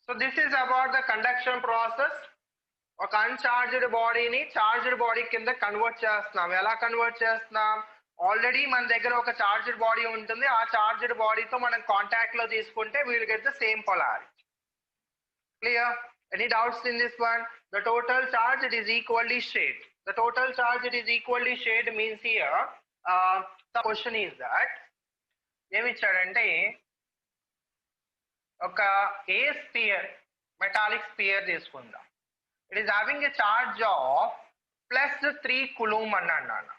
So this is about the conduction process. ఒక అన్చార్జ్డ్ బాడీని charged body కింద కన్వర్ట్ చేస్తున్నాం. ఎలా కన్వర్ట్ చేస్తున్నాం? ఆల్రెడీ మన దగ్గర ఒక చార్జ్డ్ బాడీ ఉంటుంది. ఆ చార్జ్డ్ బాడీతో మనం కాంటాక్ట్ లో తీసుకుంటే we'll get the same polarity. Clear? Any doubts in this one? The total charge it is equally shared. The total charge it is equally shared means here the question is that ఏమి ఇచ్చాడంటే ఒక ఏ spear metallic spear తీసుకుందాం. It is having a charge of plus 3 coulomb అన్నాను.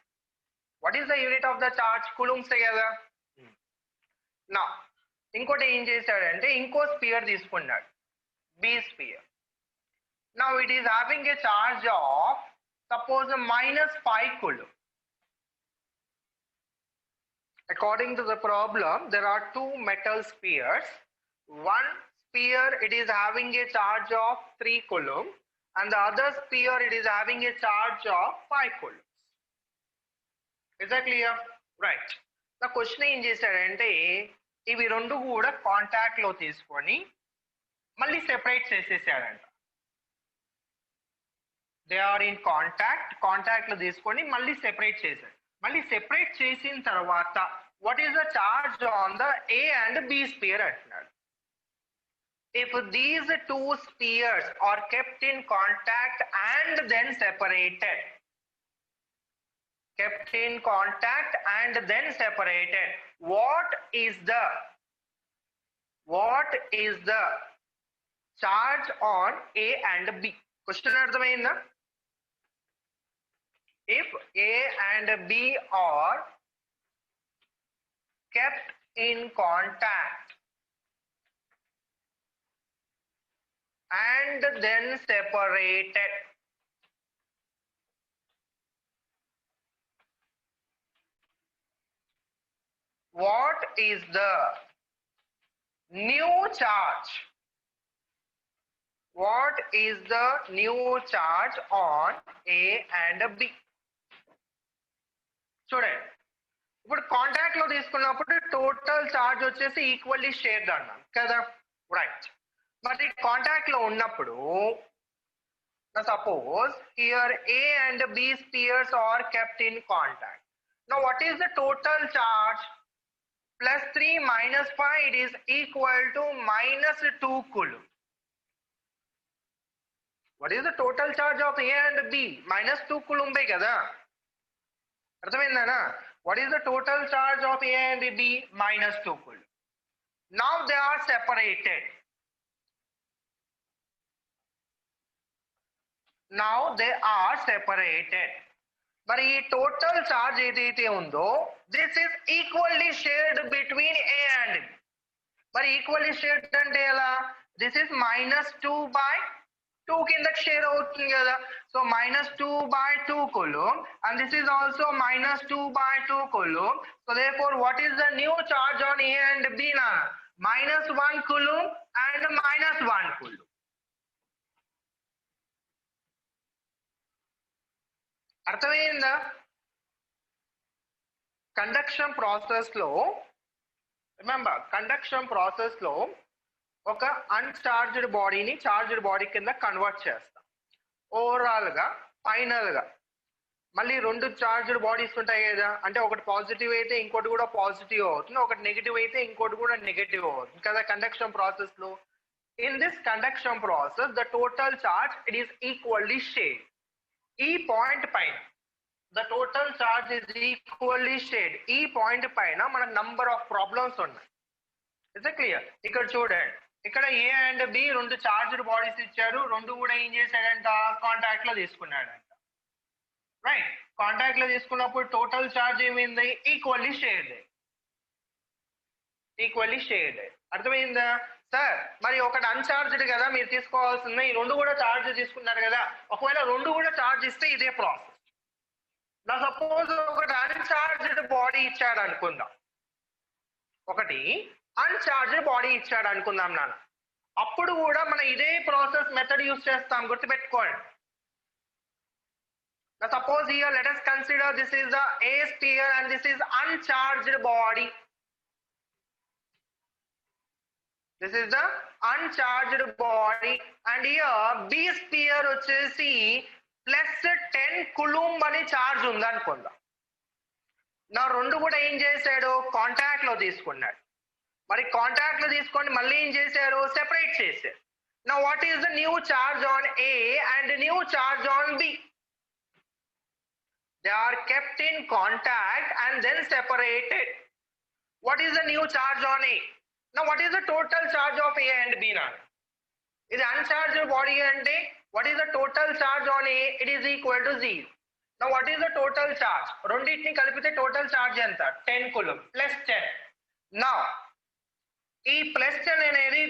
What is the unit of the charge? Coulombs కదా. Now ఇంకోటి ఏం చేశాడంటే ఇంకో స్పియర్ తీసుకున్నాడు, B sphere. Now it is having a charge of suppose -5 coulomb. According to the problem, there are two metal spheres. One sphere it is having a charge of 3 coulomb. And the other sphere it is having a charge of 5 coulombs. Is that clear? Right. The question ఏం చేశాడంటే ఇవి రెండు కూడా contact లో తీసుకొని మళ్ళీ separate చేసేసాడంట. They are in contact లో తీసుకొని మళ్ళీ సెపరేట్ చేశాడు. మళ్ళీ సెపరేట్ చేసిన తర్వాత what is the charge on the A and B sphere అంటున్నాడు. If these two spheres are kept in contact and then separated, what is the charge on A and B? Question అర్థమైందా? If A and B are kept in contact and then separated, what is the new charge? What is the new charge on A and B? చూడండి, ఇప్పుడు contact లో తీసుకున్నప్పుడు total charge వచ్చేసి equally shared అన్నాం కదా. Right. మరి contact లో ఉన్నప్పుడు suppose here A and B spheres are kept in contact. Now what is the total charge? Plus 3 minus 5 it is equal to minus 2 coulomb. What is the total charge of A and B? Minus 2 coulomb కదా. అర్థమైందా? What is the total charge of A and B? Minus 2 coulomb. Now they are separated. మరి ఈ total charge ఏదైతే ఉందో this is equally shared between A and B. మరి equally shared అంటే ఎలా? This is -2/2 కిందకి షేర్ అవుతుంది కదా. So -2/2 coulomb and this is also -2/2 coulomb. So therefore what is the new charge on A and B na? -1 coulomb and -1 coulomb. అర్థమైందా? Conduction process లో remember, conduction process లో ఒక అన్చార్జ్డ్ బాడీని చార్జ్డ్ బాడీ కింద convert చేస్తాం. Overall గా final గా మళ్ళీ రెండు చార్జ్డ్ బాడీస్ ఉంటాయి కదా. అంటే ఒకటి పాజిటివ్ అయితే ఇంకోటి కూడా పాజిటివ్ అవుతుంది, ఒకటి నెగిటివ్ అయితే ఇంకోటి కూడా నెగిటివ్ అవుతుంది కదా కండక్షన్ ప్రాసెస్ లో. In this conduction process the total charge it is equally shared. ఈ పాయింట్ పైన the total charge is equally shared. ఈ పాయింట్ పైన మనకు నంబర్ ఆఫ్ ప్రాబ్లమ్స్ ఉన్నాయి. It's clear? ఇక్కడ చూడండి, ఇక్కడ ఏ అండ్ బి రెండు చార్జ్డ్ బాడీస్ ఇచ్చారు. రెండు కూడా ఏం చేశాడంట? కాంటాక్ట్ లో తీసుకున్నాడంట. రైట్. కాంటాక్ట్ లో తీసుకున్నప్పుడు టోటల్ చార్జ్ ఏమైంది? Equally shared. అర్థమైందా సార్? మరి ఒకటి అన్చార్జ్డ్ కదా మీరు తీసుకోవాల్సింది, ఈ రెండు కూడా చార్జ్ తీసుకున్నారు కదా. ఒకవేళ రెండు కూడా చార్జ్ ఇస్తే ఇదే ప్రాసెస్. నా సపోజ్ ఒకటి అన్చార్జ్డ్ బాడీ ఇచ్చాడు అనుకుందాం, ఒకటి అన్చార్జ్డ్ బాడీ ఇచ్చాడు అనుకుందాం నాన్న. అప్పుడు కూడా మనం ఇదే ప్రాసెస్ మెథడ్ యూజ్ చేస్తాం, గుర్తుపెట్టుకోండి. Now suppose here let us consider this is the A sphere and this is uncharged body. This is the uncharged body, and here B sphere వచ్చేసి +10 కూలుంబ్ అని చార్జ్ ఉందనుకుందాం. నా రెండు కూడా ఏం చేశాడు, కాంటాక్ట్ లో తీసుకున్నాడు. మరి కాంటాక్ట్ లో తీసుకొని మళ్ళీ ఏం చేశారు, సెపరేట్ చేశారు. నా what is the new charge on A and new charge on B? They are kept in contact and then separated. What is the new charge on A? Now what is the total charge of A and B now? Is uncharged body and A, what is the total charge on A? It is equal to 0. Now what is the total charge? రెండింటిని కలిపితే total charge ఎంత, 10 coulomb plus 10. Now ఈ plus 10 అనేది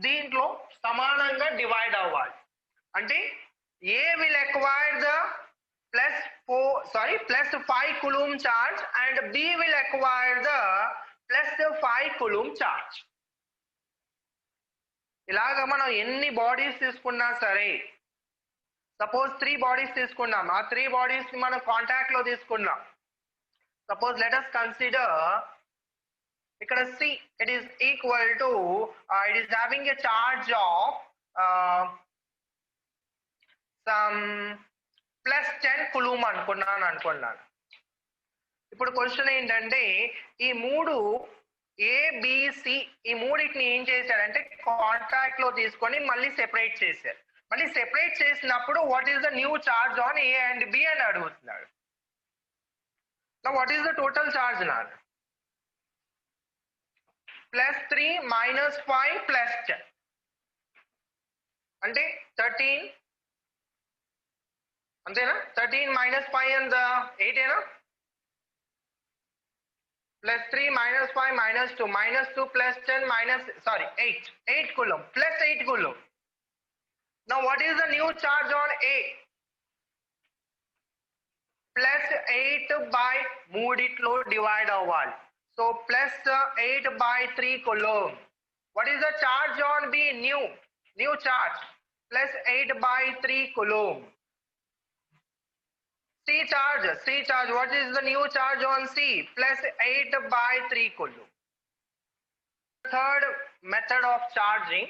దీంట్లో సమానంగా divide అవ్వాలి. అంటే A will acquire the plus 5 coulomb charge and B will acquire the plus 5 coulomb charge. ఇలాగా మనం ఎన్ని బాడీస్ తీసుకున్నా సరే, సపోజ్ 3 బాడీస్ తీసుకున్నాం, ఆ 3 బాడీస్ ని మనం కాంటాక్ట్ లో తీసుకున్నాం. సపోజ్ లెట్ us కన్సిడర్ ఇక్కడ C, it is equal to it is having a charge of some +10 coulomb అనుకున్నాను. ఇప్పుడు క్వశ్చన్ ఏంటంటే ఈ మూడు ABC ఈ మూడింటిని ఏం చేశారంటే కాంటాక్ట్ లో తీసుకొని మళ్ళీ సెపరేట్ చేశారు. మళ్ళీ సెపరేట్ చేసినప్పుడు what is the new charge on A and B అని అడుగుతున్నాడు. Now what is the total charge now? +3 - 5 + 10 అంటే 13 అంతేనా? 13 - 5 ఎంత, 8 ఏనా? +3 - 5 - 2 -2 + 10 8 coulomb plus 8 coulomb. Now what is the new charge on A? +8 by మూడిట్లో డివైడ్ అవ్వాలి. So +8/3 coulomb. What is the charge on B? New charge +8/3 coulomb. C charge, what is the new charge on C? +8/3 coulomb. Third method of charging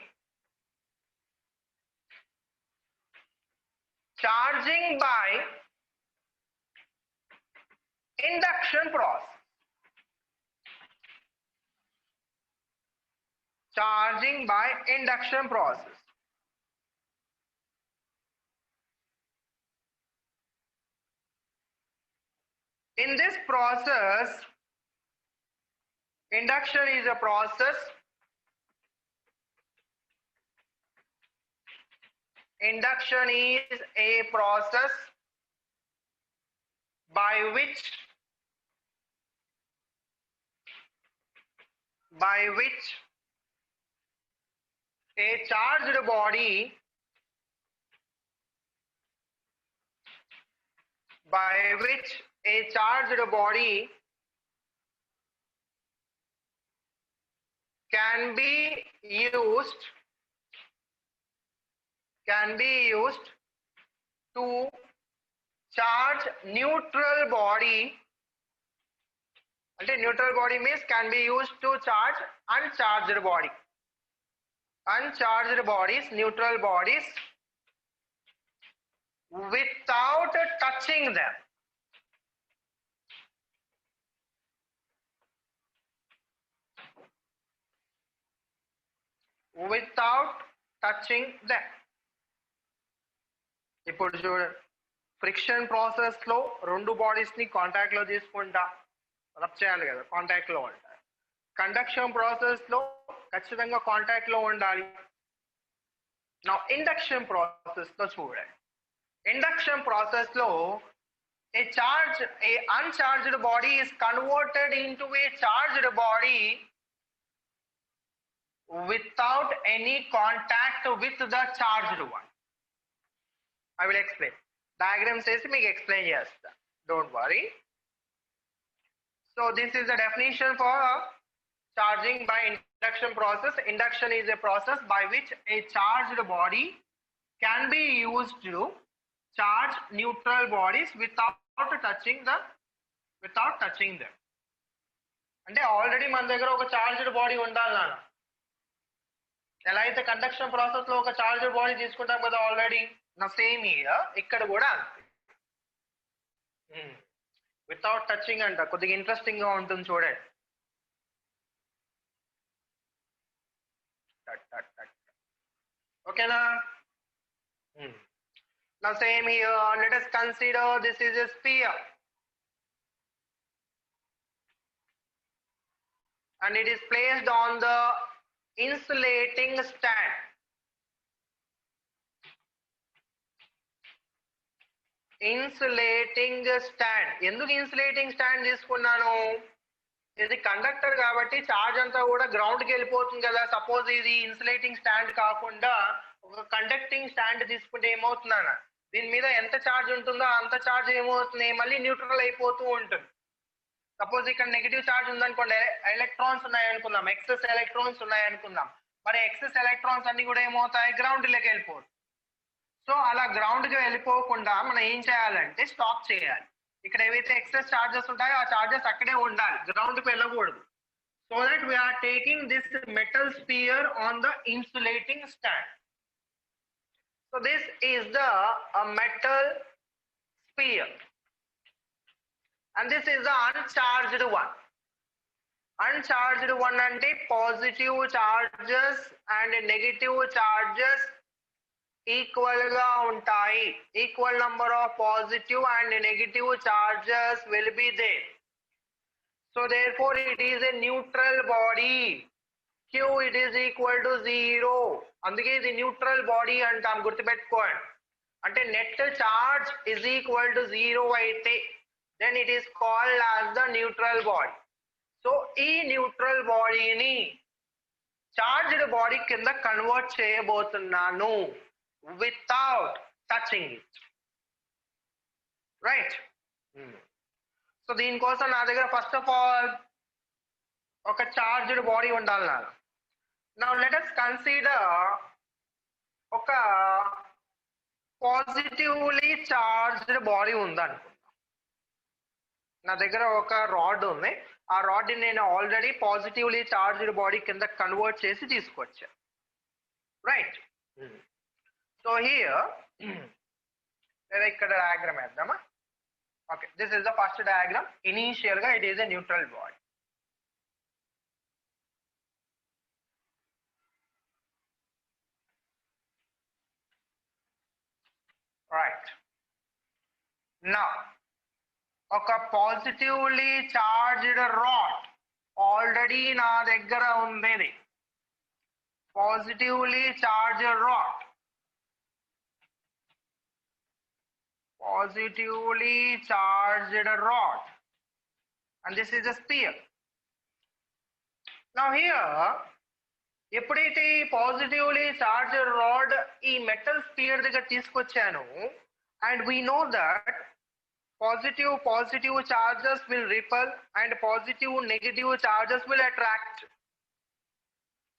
by induction process. Charging by induction process. In this process, induction is a process. Induction is a process by which a charged body can be used to charge neutral body. అంటే neutral body means can be used to charge uncharged body. Uncharged bodies, neutral bodies, without touching them. Without touching them. ఇప్పుడు చూడండి, friction process లో రెండు bodies ని contact లో తీసుకుంటా rub చేయాలి కదా, కాంటాక్ట్ లో ఉంటారు. కండక్షన్ ప్రాసెస్ లో ఖచ్చితంగా కాంటాక్ట్ లో ఉండాలి. నా ఇండక్షన్ ప్రాసెస్ లో చూడండి, ఇండక్షన్ ప్రాసెస్ లో a uncharged body is converted into a charged body without any contact with the charged one. I will explain. Diagram says make explain chesta. Don't worry. So this is the definition for charging by induction process. Induction is a process by which a charged body can be used to charge neutral bodies without touching them. అంటే already మన దగ్గర ఒక charged body ఉండాలి నాన్న. ఎలా అయితే conduction process లో ఒక చార్జ్డ్ బాడీ తీసుకుంటాం కదా ఆల్రెడీ, నా సేమ్ ఇయర్ ఇక్కడ కూడా అంతే. వితౌట్ టచింగ్ అంట, కొద్దిగా ఇంట్రెస్టింగ్ గా ఉంటుంది చూడండి. ఓకేనా? Now same here, let us consider this is a sphere and it is placed on the insulating stand. Insulating stand. ఎందుకు ఇన్సులేటింగ్ స్టాండ్ తీసుకున్నాను? ఇది కండక్టర్ కాబట్టి చార్జ్ అంతా కూడా గ్రౌండ్ కి వెళ్ళిపోతుంది కదా. సపోజ్ ఇది ఇన్సులేటింగ్ స్టాండ్ కాకుండా ఒక కండక్టింగ్ స్టాండ్ తీసుకుంటే ఏమవుతుందన్న, దీని మీద ఎంత చార్జ్ ఉంటుందో అంత చార్జ్ ఏమవుతుంది, మళ్ళీ న్యూట్రల్ అయిపోతూ ఉంటుంది. సపోజ్ ఇక్కడ నెగిటివ్ చార్జ్ ఉందనుకోండి, ఎలక్ట్రాన్స్ ఉన్నాయి అనుకుందాం, ఎక్సెస్ ఎలక్ట్రాన్స్ ఉన్నాయి అనుకుందాం, మరి ఎక్సెస్ ఎలక్ట్రాన్స్ అన్ని కూడా ఏమవుతాయి, గ్రౌండ్ లోకి వెళ్ళిపోతుంది. సో అలా గ్రౌండ్ కి వెళ్ళిపోకుండా మనం ఏం చేయాలంటే స్టాప్ చేయాలి. ఇక్కడ ఏవైతే ఎక్సెస్ చార్జెస్ ఉంటాయో ఆ చార్జెస్ అక్కడే ఉండాలి, గ్రౌండ్ కి వెళ్ళకూడదు. So that we are taking this metal sphere on the insulating stand. So this is the metal sphere and this is the uncharged one. Uncharged one అంటే positive charges and negative charges equal గా ఉంటాయి. Equal number of positive and negative charges will be there. So therefore it is a neutral body. Q it is equal to 0. అందుకే ఇది neutral body అంటాం, గుర్తుపెట్టుకోండి. అంటే net charge is equal to 0 అయితే then it is called as the neutral body. So ఈ neutral బాడీని charged body కింద convert చేయబోతున్నాను without touching it, right? So దీనికోసం నా దగ్గర ఫస్ట్ ఆఫ్ ఆల్ ఒక చార్జ్డ్ బాడీ ఉండాలి నాకు. నౌ లెట్ us కన్సిడర్ ఒక పాజిటివ్లీ చార్జ్డ్ బాడీ ఉందనుకుందాం. నా దగ్గర ఒక రాడ్ ఉంది, ఆ రాడ్ ని నేను ఆల్రెడీ పాజిటివ్లీ చార్జ్డ్ బాడీ కింద కన్వర్ట్ చేసి తీసుకొచ్చా, రైట్? సో హియర్ లేదా ఇక్కడ డయాగ్రామ్ వేద్దామా? Okay, this is the first diagram. Initial గా it is a neutral body. Right, now ఒక పాజిటివ్లీ చార్జ్డ్ రాడ్ ఆల్రెడీ నా దగ్గర ఉంది. Positively charged rod, positively charged rod, and this is a sphere. Now here ఎప్పుడైతే positively charged rod ఈ metal spear దగ్గర తీసుకొచ్చాను, and we know that positive charges will repel and negative charges will attract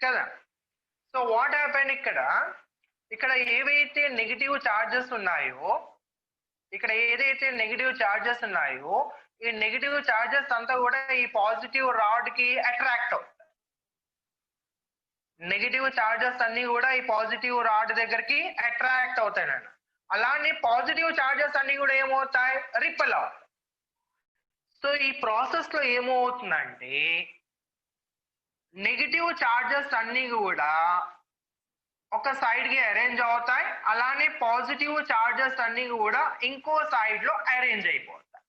కదా. So what happen, ఇక్కడ ఏవైతే negative charges ఉన్నాయో, ఇక్కడ ఏదైతే నెగిటివ్ చార్జెస్ ఉన్నాయో ఈ నెగిటివ్ చార్జెస్ అంతా కూడా ఈ పాజిటివ్ రాడ్ కి అట్రాక్ట్ అవుతాయి. నెగిటివ్ చార్జెస్ అన్ని కూడా ఈ పాజిటివ్ రాడ్ దగ్గరికి అట్రాక్ట్ అవుతాయి. అలానే పాజిటివ్ చార్జెస్ అన్ని కూడా ఏమవుతాయి, రిపెల్ అవుతాయి. సో ఈ ప్రాసెస్ లో ఏమవుతుందంటే నెగిటివ్ చార్జెస్ అన్ని కూడా ఒక సైడ్ కి అరేంజ్ అవుతాయి, అలానే పాజిటివ్ చార్జెస్ అన్ని కూడా ఇంకో సైడ్ లో అరేంజ్ అయిపోతాయి.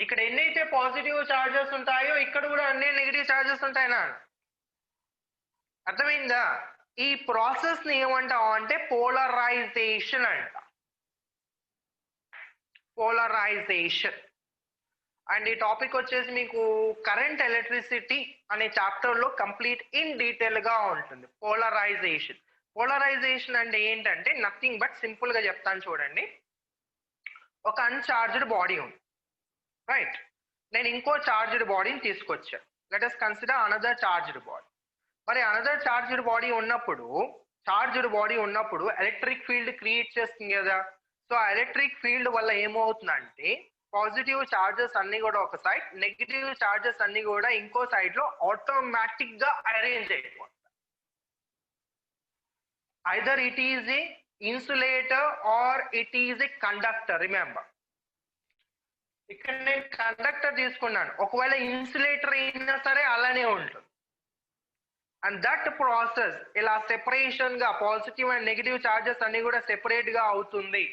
ఇక్కడ ఎన్నైతే పాజిటివ్ చార్జెస్ ఉంటాయో ఇక్కడ కూడా అన్ని నెగిటివ్ చార్జెస్ ఉంటాయినా, అర్థమైందా? ఈ ప్రాసెస్ ని ఏమంటాం అంటే పోలరైజేషన్ అంట. పోలరైజేషన్. అండ్ ఈ టాపిక్ వచ్చేసి మీకు కరెంట్ ఎలక్ట్రిసిటీ అనే చాప్టర్ లో కంప్లీట్ ఇన్ డీటెయిల్ గా ఉంటుంది. పోలరైజేషన్. పోలరైజేషన్ అంటే ఏంటంటే నథింగ్ బట్ సింపుల్ గా చెప్తాను చూడండి. ఒక అన్చార్జ్డ్ బాడీ ఉంది, రైట్? నేను ఇంకో చార్జ్డ్ బాడీని తీసుకొచ్చా. Let us consider another charged body. మరి అనదర్ చార్జ్డ్ బాడీ ఉన్నప్పుడు ఎలక్ట్రిక్ ఫీల్డ్ క్రియేట్ చేస్తుంది కదా. సో ఆ ఎలక్ట్రిక్ ఫీల్డ్ వల్ల ఏమవుతుందంటే పాజిటివ్ చార్జెస్ అన్ని కూడా ఒక సైడ్, నెగిటివ్ చార్జెస్ అన్ని కూడా ఇంకో సైడ్ లో ఆటోమేటిక్ గా అరేంజ్ అయిపోతాయి. either it is a insulator or it is a conductor. Remember, ఇక్కడ నేను కండక్టర్ తీసుకున్నాను, ఒకవేళ ఇన్సులేటర్ అయినా సరే అలానే ఉంటుంది. అండ్ దట్ ప్రాసెస్ ఇలా సెపరేషన్ గా పాజిటివ్ అండ్ నెగిటివ్ చార్జెస్ అన్ని కూడా సెపరేట్ గా అవుతుంది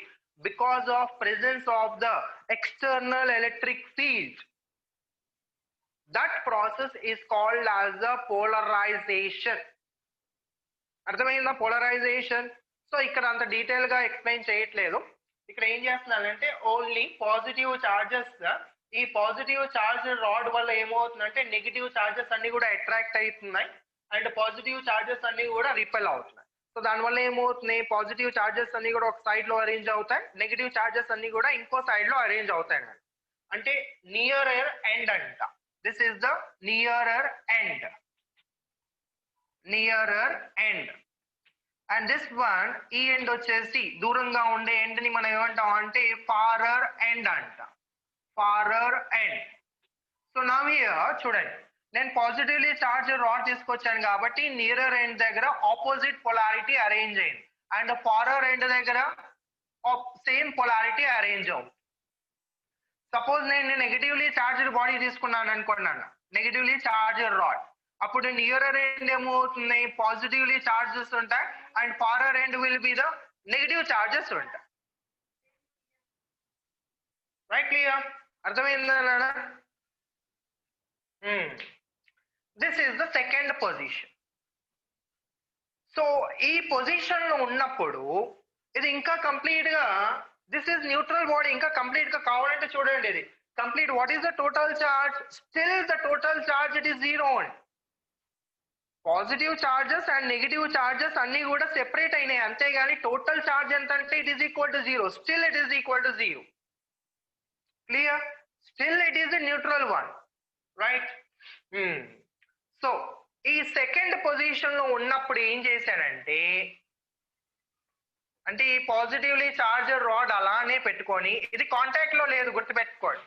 because of presence of the external electric field. That process is called as the polarization. అర్థమైందా పోలరైజేషన్? సో ఇక్కడ అంత డీటెయిల్ గా ఎక్స్ప్లెయిన్ చేయట్లేదు. ఇక్కడ ఏం చేస్తున్నానంటే ఓన్లీ పాజిటివ్ చార్జెస్, ఈ పాజిటివ్ చార్జ్ రాడ్ వల్ల ఏమవుతుందంటే నెగిటివ్ చార్జెస్ అన్ని కూడా అట్రాక్ట్ అవుతున్నాయి అండ్ పాజిటివ్ చార్జెస్ అన్ని కూడా రిపెల్ అవుతున్నాయి. సో దానివల్ల ఏమవుతున్నాయి, పాజిటివ్ చార్జెస్ అన్ని కూడా ఒక సైడ్ లో అరేంజ్ అవుతాయి, నెగిటివ్ చార్జెస్ అన్ని కూడా ఇంకో సైడ్ లో అరేంజ్ అవుతాయి. అంటే నియరర్ ఎండ్ అంట. This is the nearer end, nearer end. And this one, ఈ ఎండ్ వచ్చేసి దూరంగా ఉండే ఎండ్ ని మనం ఏమంటాం అంటే ఫారర్ ఎండ్ అంట, Farrer end. So now here చూడండి, నేను పాజిటివ్లీ చార్జ్ రాడ్ తీసుకొచ్చాను కాబట్టి నియరర్ ఎండ్ దగ్గర ఆపోజిట్ పొలారిటీ అరేంజ్ అయింది అండ్ ఫారర్ ఎండ్ దగ్గర సేమ్ పొలారిటీ అరేంజ్ అవుతుంది. సపోజ్ నేను నెగిటివ్లీ చార్జ్డ్ బాడీ తీసుకున్నాను అనుకున్నాను, నెగిటివ్లీ చార్జ్డ్ రాడ్, అప్పుడు నియరర్ ఎండ్ ఏమవుతుంది, పాజిటివ్లీ చార్జెస్ ఉంటాయి and farther end will be the negative charges ఉంటాయి. Right, clear? అర్థమైందా? This is the second position. So ఈ పొజిషన్ లో ఉన్నప్పుడు ఇది ఇంకా కంప్లీట్ గా, దిస్ ఈస్ న్యూట్రల్ బాడీ, ఇంకా కంప్లీట్ గా కావాలంటే చూడండి, ఇది complete. What is the total charge? Still the total charge it is zero. Positive charges and negative charges అన్ని కూడా సెపరేట్ అయినాయి, అంతేగాని టోటల్ చార్జ్ ఎంత అంటే it is equal to zero. Still it is equal to zero. Clear? Still it is the neutral one. Right? So ఈ second position లో ఉన్నప్పుడు ఏం చేశానంటే, అంటే ఈ పాజిటివ్లీ చార్జర్ రాడ్ అలానే పెట్టుకొని, ఇది కాంటాక్ట్ లో లేదు గుర్తుపెట్టుకోండి.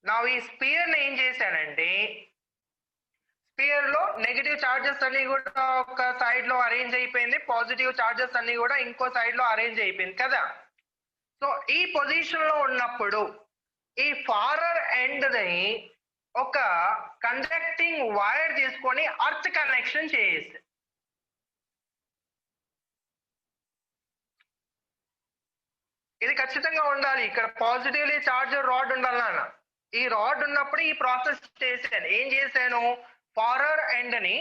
నా ఈ స్పియర్ ఏం చేశానంటే, స్పియర్ లో నెగిటివ్ చార్జెస్ అన్ని కూడా ఒక సైడ్ లో అరేంజ్ అయిపోయింది, పాజిటివ్ చార్జెస్ అన్ని కూడా ఇంకో సైడ్ లో అరేంజ్ అయిపోయింది కదా. సో ఈ పొజిషన్ లో ఉన్నప్పుడు ఈ ఫారర్ ఎండ్ ని ఒక కండక్టింగ్ వైర్ తీసుకొని అర్త్ కనెక్షన్ చేసి, ఇది ఖచ్చితంగా ఉండాలి. ఇక్కడ పాజిటివ్లీ చార్జ్ రాడ్ ఉండాలి నాన్న. ఈ రాడ్ ఉన్నప్పుడు ఈ ప్రాసెస్ చేశాను. ఏం చేశాను, ఫారర్ ఎండ్ ని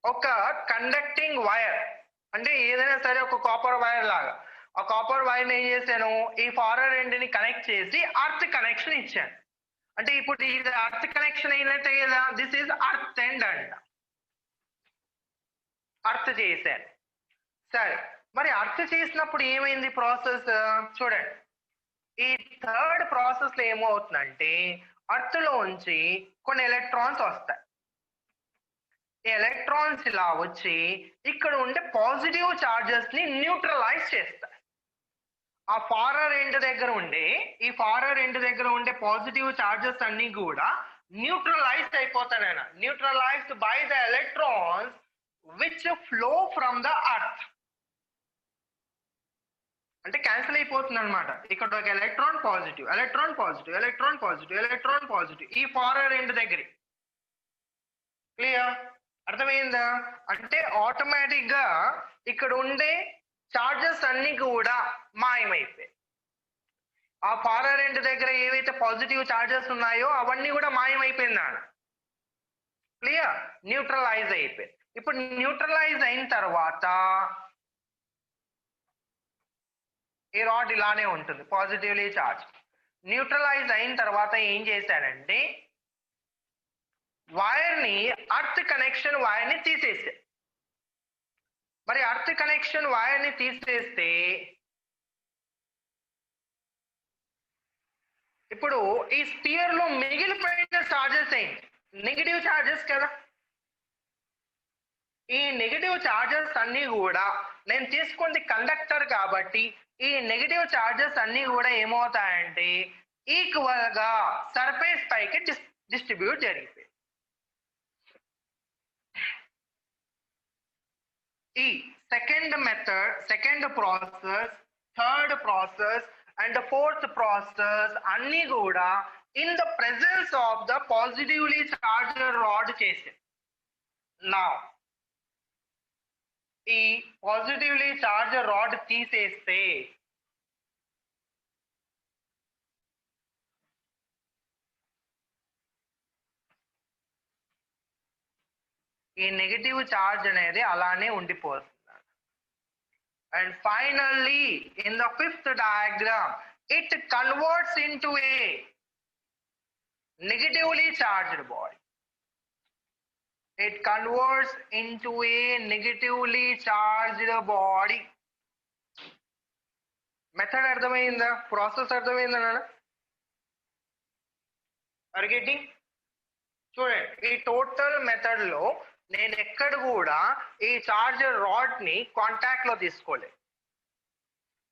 ఒక కండక్టింగ్ వైర్, అంటే ఏదైనా సరే ఒక కాపర్ వైర్ లాగా, ఆ కాపర్ వైర్ ఏం చేశాను, ఈ ఫారర్ ఎండ్ ని కనెక్ట్ చేసి అర్త్ కనెక్షన్ ఇచ్చాను. అంటే ఇప్పుడు ఇది అర్త్ కనెక్షన్ అయినట్టే కదా, దిస్ ఈజ్ అర్త్ ఎండ్ అంట. అర్త్ చేశాను. సరే, మరి అర్త్ చేసినప్పుడు ఏమైంది ప్రాసెస్ చూడండి. ఈ థర్డ్ ప్రాసెస్ లో ఏమవుతుందంటే, అర్త్ లోంచి కొన్ని ఎలక్ట్రాన్స్ వస్తాయి. ఈ ఎలక్ట్రాన్స్ ఇలా వచ్చి ఇక్కడ ఉండే పాజిటివ్ చార్జెస్ ని న్యూట్రలైజ్ చేస్తాయి. ఆ ఫారర్ ఎండ్ దగ్గర ఉండే, ఈ ఫారర్ ఎండ్ దగ్గర ఉండే పాజిటివ్ చార్జెస్ అన్ని కూడా న్యూట్రలైజ్డ్ అయిపోతాయి. Neutralised by the electrons which flow from the earth. అంటే క్యాన్సిల్ అయిపోతుంది అనమాట. ఇక్కడ ఒక electron positive, electron positive, electron positive, electron positive ఈ ఫారర్ ఎండ్ దగ్గర. క్లియర్? అర్థమైందా? అంటే ఆటోమేటిక్ గా ఇక్కడ ఉండే చార్జెస్ అన్ని కూడా మాయమైపోయాయి. ఆ ఫారర్ ఎండ్ దగ్గర ఏవైతే పాజిటివ్ చార్జెస్ ఉన్నాయో అవన్నీ కూడా మాయమైపోయిందా? క్లియర్? న్యూట్రలైజ్ అయిపోయింది. ఇప్పుడు న్యూట్రలైజ్ అయిన తర్వాత ఈ రాడ్ ఇలానే ఉంటుంది, పాజిటివ్లీ చార్జ్. న్యూట్రలైజ్ అయిన తర్వాత ఏం చేశానంటే, వైర్ ని అర్త్ కనెక్షన్ వైర్ ని తీసేసా. మరి అర్త్ కనెక్షన్ వైర్ ని తీసేస్తే ఇప్పుడు ఈ స్పియర్ లో మిగిలిపోయిన చార్జెస్ ఏంటి, నెగిటివ్ చార్జెస్ కదా. ఈ నెగిటివ్ చార్జెస్ అన్ని కూడా నేను తీసుకుంది కండక్టర్ కాబట్టి ఈ నెగిటివ్ చార్జెస్ అన్ని కూడా ఏమవుతాయంటే ఈక్వల్ గా సర్ఫేస్ పైకి డిస్ట్రిబ్యూట్ జరిగిపోయి. ఈ second method, second process, third process and fourth process అన్ని కూడా in the presence of the positively charged rod చేసే. నా ఈ పాజిటివ్లీ చార్జ్డ్ రాడ్ తీసేస్తే ఈ నెగటివ్ చార్జ్ అనేది అలానే ఉండిపోతుంది. And finally in the fifth diagram it converts into a negatively charged body. It converts into a negatively charged body. Method అర్థమైందా? Process అర్థమైందా? Are getting? చూడండి, ఈ టోటల్ మెథడ్ లో నేను ఎక్కడ కూడా ఈ చార్జర్ రాడ్ ని కాంటాక్ట్ లో తీసుకోలేదు.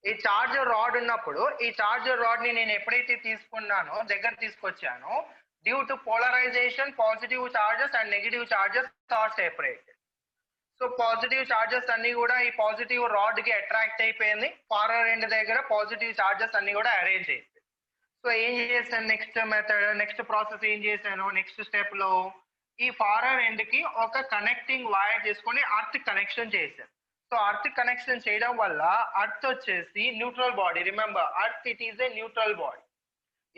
ఈ చార్జర్ రాడ్ ఉన్నప్పుడు ఈ చార్జర్ రాడ్ ని నేను ఎప్పుడైతే తీసుకున్నానో, దగ్గర తీసుకొచ్చానో, due to polarization positive charges and negative charges are separated. So positive charges అన్ని కూడా ఈ పాజిటివ్ రాడ్ కి అట్రాక్ట్ అయిపోయింది. ఫార్వర్డ్ ఎండ్ దగ్గర పాజిటివ్ చార్జెస్ అన్ని కూడా అరేంజ్ అయిపోయింది. సో ఏం చేశాను, నెక్స్ట్ మెథడ్, నెక్స్ట్ ప్రాసెస్ ఏం చేశాను, నెక్స్ట్ స్టెప్ లో ఈ ఫార్వర్డ్ ఎండ్ కి ఒక కనెక్టింగ్ వైర్ చేసుకొని అర్త్ కనెక్షన్ చేశాను. సో అర్త్ కనెక్షన్ చేయడం వల్ల అర్త్ వచ్చేసి neutral body. Remember, earth it is a neutral body.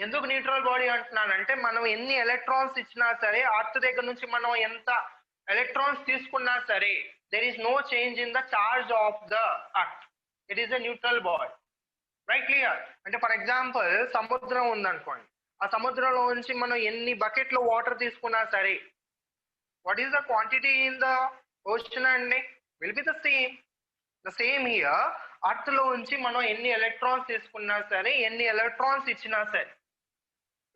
ఎందుకు న్యూట్రల్ బాడీ అంటున్నానంటే, మనం ఎన్ని ఎలక్ట్రాన్స్ ఇచ్చినా సరే, అర్త్ దగ్గర నుంచి మనం ఎంత ఎలక్ట్రాన్స్ తీసుకున్నా సరే, there is no change in the charge of the earth. It is a neutral body. Right, clear? అంటే ఫర్ ఎగ్జాంపుల్ సముద్రం ఉందనుకోండి, ఆ సముద్రంలో నుంచి మనం ఎన్ని బకెట్ లో వాటర్ తీసుకున్నా సరే, what is the quantity in the ocean అండి? Will be the same. The same here, earth లో నుంచి మనం ఎన్ని ఎలక్ట్రాన్స్ తీసుకున్నా సరే, ఎన్ని ఎలక్ట్రాన్స్ ఇచ్చినా సరే,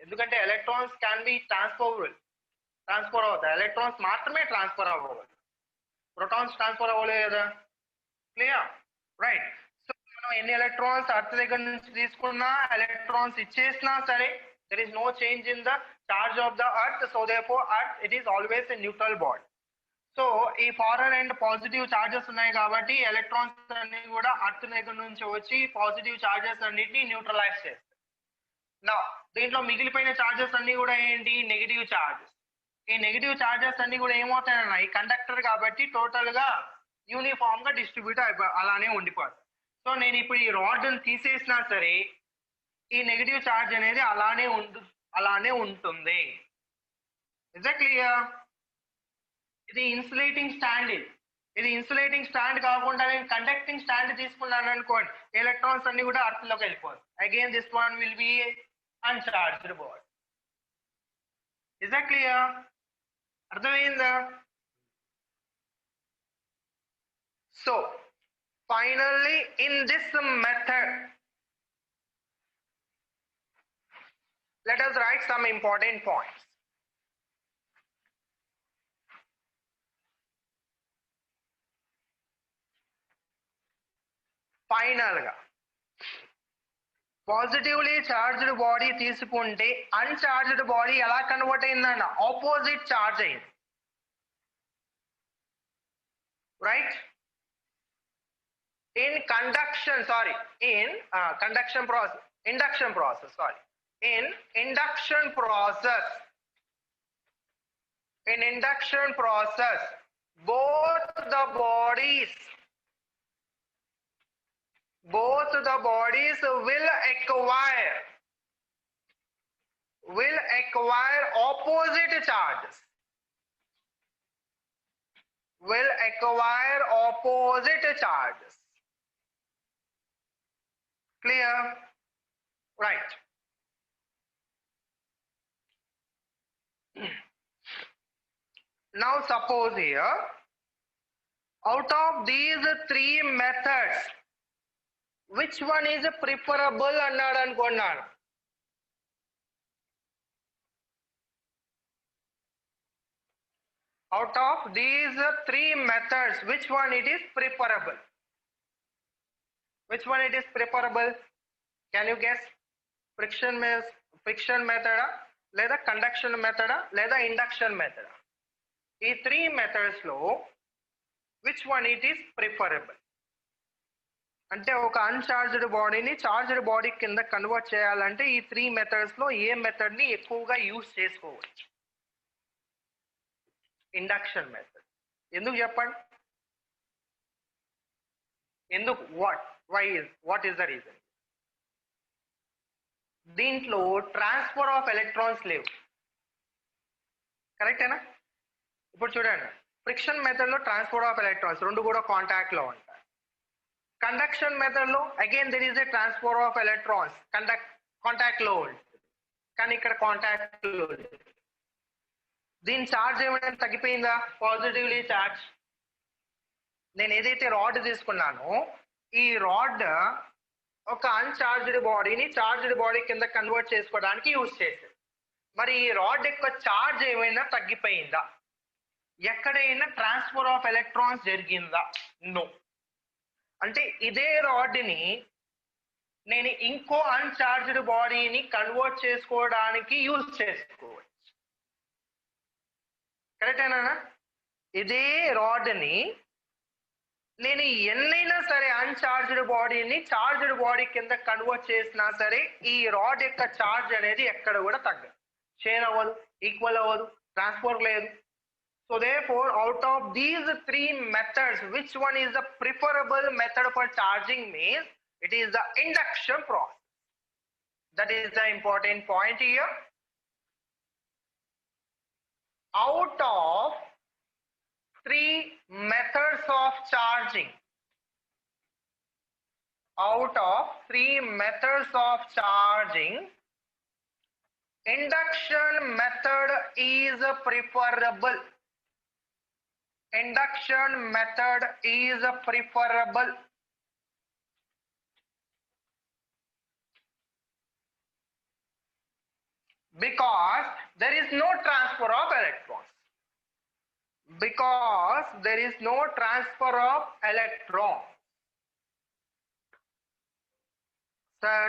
ఎందుకంటే ఎలక్ట్రాన్స్ క్యాన్ బి ట్రాన్స్ఫర్ అవుతాయి. ఎలక్ట్రాన్స్ మాత్రమే ట్రాన్స్ఫర్ అవ్వవు, ప్రోటాన్స్ ట్రాన్స్ఫర్ అవ్వలేదు కదా. క్లియర్? రైట్. సో మనం ఎన్ని ఎలక్ట్రాన్స్ అర్త్ దగ్గర నుంచి తీసుకున్నా, ఎలక్ట్రాన్స్ ఇచ్చేసినా సరే, there is no change in the charge of the earth. So therefore earth it is always a neutral body. So ఈ ఫార్వర్డ్ అండ్ పాజిటివ్ చార్జెస్ ఉన్నాయి కాబట్టి ఎలక్ట్రాన్స్ అన్ని కూడా అర్త్ దగ్గర నుంచి వచ్చి పాజిటివ్ చార్జెస్ అన్నిటిని న్యూట్రలైజ్ చేస్తాయి. నా దీంట్లో మిగిలిపోయిన చార్జెస్ అన్ని కూడా ఏంటి? Negative charges. ఈ నెగిటివ్ చార్జెస్ అన్ని కూడా ఏమవుతాయన్నా, ఈ కండక్టర్ కాబట్టి టోటల్ గా యూనిఫామ్ గా డిస్ట్రిబ్యూట్ అలానే ఉండిపోతుంది. సో నేను ఇప్పుడు ఈ రాడ్ తీసేసినా సరే, ఈ నెగిటివ్ చార్జ్ అనేది అలానే ఉంటుంది. Is that clear? ఇది ఇన్సులేటింగ్ స్టాండ్. ఇది ఇన్సులేటింగ్ స్టాండ్ కాకుండా నేను కండక్టింగ్ స్టాండ్ తీసుకున్నాను అనుకోండి, ఎలక్ట్రాన్స్ అన్ని కూడా అర్త్ లోకి వెళ్ళిపోతాయి. Again this one will be uncharged body. Is that clear? అర్థమైందా? So finally in this method, let us write some important points. Final గా పాజిటివ్లీ చార్జ్డ్ బాడీ తీసుకుంటే అన్చార్జ్డ్ బాడీ ఎలా కన్వర్ట్ అయిందన్న? ఆపోజిట్ చార్జ్ అయింది. Right? in conduction process, in induction process both the bodies will acquire opposite charges. Clear? Right. Now suppose here, out of these three methods, which one is preferable అన్నాడు అనుకున్నాను. Out of these three methods, which one it is preferable? Which one it is preferable? Can you guess? Friction method, లేదా conduction method, లేదా induction method? ఈ three methods లో which one it is preferable. అంటే ఒక అన్చార్జ్డ్ బాడీని charged body కింద convert చేయాలంటే ఈ 3 మెథడ్స్ లో ఏ మెథడ్ ని ఎక్కువగా యూజ్ చేసుకోవచ్చు? Induction method. ఎందుకు చెప్పండి? ఎందుకు? What is the reason? దీంట్లో ట్రాన్స్ఫర్ ఆఫ్ ఎలక్ట్రాన్స్ లేవు, కరెక్టేనా? ఇప్పుడు చూడండి, ఫ్రిక్షన్ మెథడ్ లో ట్రాన్స్ఫర్ ఆఫ్ ఎలక్ట్రాన్స్ రెండు కూడా కాంటాక్ట్ లో ఉంటాయి. కండక్షన్ మెథడ్ లో again there is a transfer of electrons contact లో ఉంటుంది, కానీ ఇక్కడ కాంటాక్ట్ లో లేదు. దీని ఛార్జ్ ఏమైనా తగ్గిపోయిందా? Positively charge. నేను ఏదైతే రాడ్ తీసుకున్నానో ఈ రాడ్ ఒక అన్చార్జ్డ్ బాడీని చార్జ్డ్ బాడీ కింద కన్వర్ట్ చేసుకోవడానికి యూజ్ చేసేది. మరి ఈ రాడ్ యొక్క ఛార్జ్ ఏమైనా తగ్గిపోయిందా? ఎక్కడైనా ట్రాన్స్ఫర్ ఆఫ్ ఎలక్ట్రాన్స్ జరిగిందా? నో. అంటే ఇదే రాడ్ని నేను ఇంకో అన్చార్జ్డ్ బాడీని కన్వర్ట్ చేసుకోవడానికి యూజ్ చేసుకోవచ్చు, కరెక్టేనా? ఇదే రాడ్ని నేను ఎన్నైనా సరే అన్చార్జ్డ్ బాడీని చార్జ్డ్ బాడీ కింద కన్వర్ట్ చేసినా సరే ఈ రాడ్ యొక్క ఛార్జ్ అనేది ఎక్కడ కూడా తగ్గదు, షేర్ అవ్వదు, ఈక్వల్ అవ్వదు, ట్రాన్స్ఫర్ లేదు. So therefore, out of these 3 methods, which one is the preferable method for charging means it is the induction process. That is the important point here. Out of 3 methods of charging, induction method is preferable. Induction method is preferable. Because there is no transfer of electrons. Because there is no transfer of electrons. Sir,